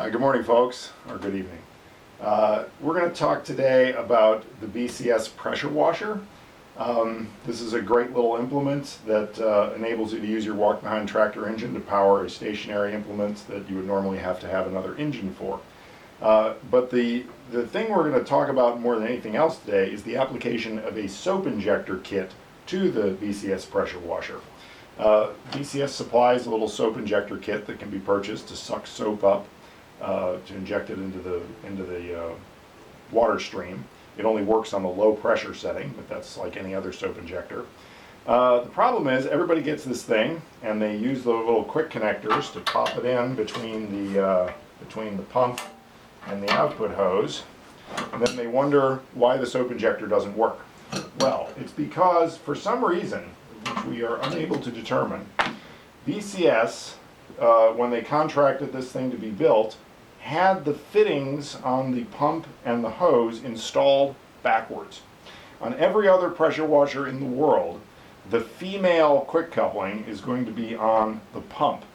Good morning, folks, or good evening. We're going to talk today about the BCS pressure washer. This is a great little implement that enables you to use your walk-behind tractor engine to power a stationary implement that you would normally have to have another engine for. But the thing we're going to talk about more than anything else today is the application of a soap injector kit to the BCS pressure washer. BCS supplies a little soap injector kit that can be purchased to suck soap up to inject it into the water stream. It only works on the low pressure setting, but that's like any other soap injector. The problem is everybody gets this thing and they use the little quick connectors to pop it in between the pump and the output hose, and then they wonder why the soap injector doesn't work. Well, it's because for some reason, which we are unable to determine, BCS, when they contracted this thing to be built, had the fittings on the pump and the hose installed backwards. On every other pressure washer in the world, the female quick coupling is going to be on the pump,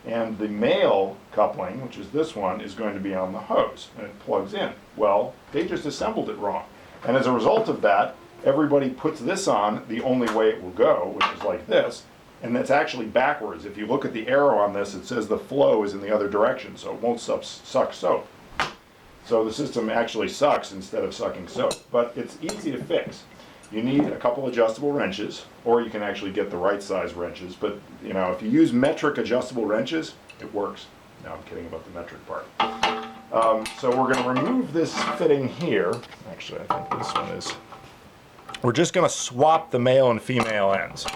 and the male coupling, which is this one, is going to be on the hose, and it plugs in. Well, they just assembled it wrong, and as a result of that, everybody puts this on the only way it will go, which is like this, and that's actually backwards. If you look at the arrow on this, it says the flow is in the other direction, so it won't suck soap. So the system actually sucks instead of sucking soap, but it's easy to fix. You need a couple adjustable wrenches, or you can actually get the right size wrenches, but you know, if you use metric adjustable wrenches, it works. No, I'm kidding about the metric part. So we're going to remove this fitting here. Actually, I think this one is. We're just going to swap the male and female ends.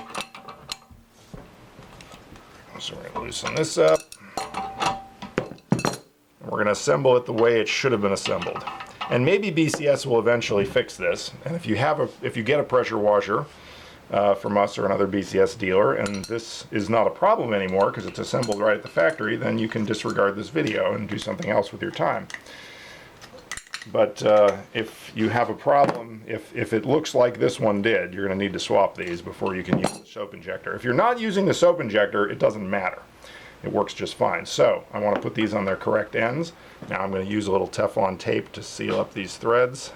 So we're going to loosen this up. We're going to assemble it the way it should have been assembled. And maybe BCS will eventually fix this. And if you get a pressure washer from us or another BCS dealer, and this is not a problem anymore because it's assembled right at the factory, then you can disregard this video and do something else with your time. But if you have a problem, if it looks like this one did, you're going to need to swap these before you can use the soap injector. If you're not using the soap injector, it doesn't matter. It works just fine. So I want to put these on their correct ends. Now I'm going to use a little Teflon tape to seal up these threads.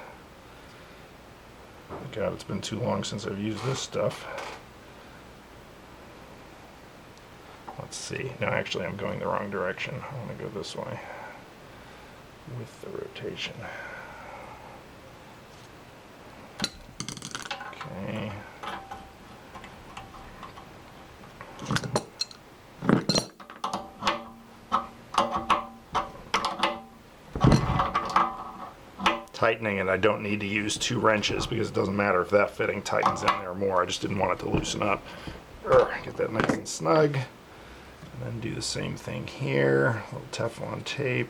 God, it's been too long since I've used this stuff. Let's see. No, actually I'm going the wrong direction. I want to go this way with the rotation. Okay. Tightening it, I don't need to use two wrenches because it doesn't matter if that fitting tightens in there more. I just didn't want it to loosen up. Get that nice and snug. And then do the same thing here. A little Teflon tape.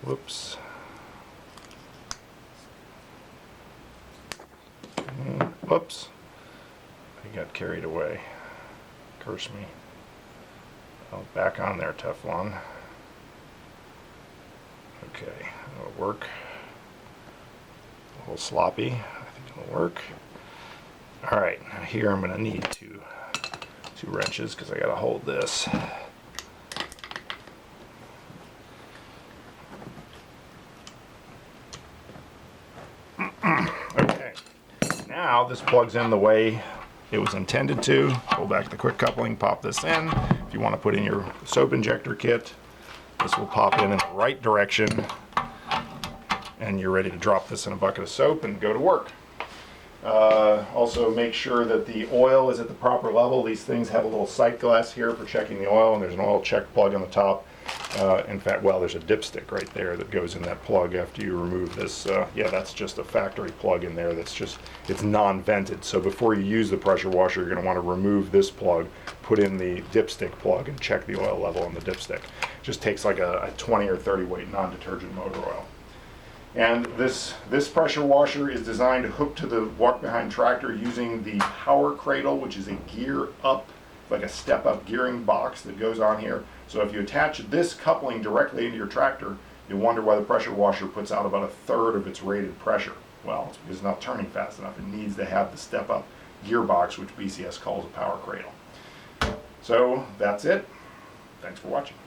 Whoops. Whoops. I got carried away. Curse me. Oh, back on there, Teflon. Okay, that'll work. A little sloppy. I think it'll work. Alright, now here I'm going to need two wrenches because I got to hold this. Okay, now this plugs in the way it was intended to. Pull back the quick coupling, pop this in. If you want to put in your soap injector kit, this will pop in the right direction, and you're ready to drop this in a bucket of soap and go to work. Also make sure that the oil is at the proper level. These things have a little sight glass here for checking the oil, and there's an oil check plug on the top. In fact, well, there's a dipstick right there that goes in that plug after you remove this. Yeah, that's just a factory plug in there. It's non-vented. So before you use the pressure washer, you're going to want to remove this plug, put in the dipstick plug, and check the oil level on the dipstick. It just takes like a 20 or 30 weight non-detergent motor oil. And this pressure washer is designed to hook to the walk-behind tractor using the power cradle, which is a gear up, like a step-up gearing box that goes on here. So if you attach this coupling directly into your tractor, you'll wonder why the pressure washer puts out about 1/3 of its rated pressure. Well, it's because it's not turning fast enough. It needs to have the step-up gearbox, which BCS calls a power cradle. So that's it. Thanks for watching.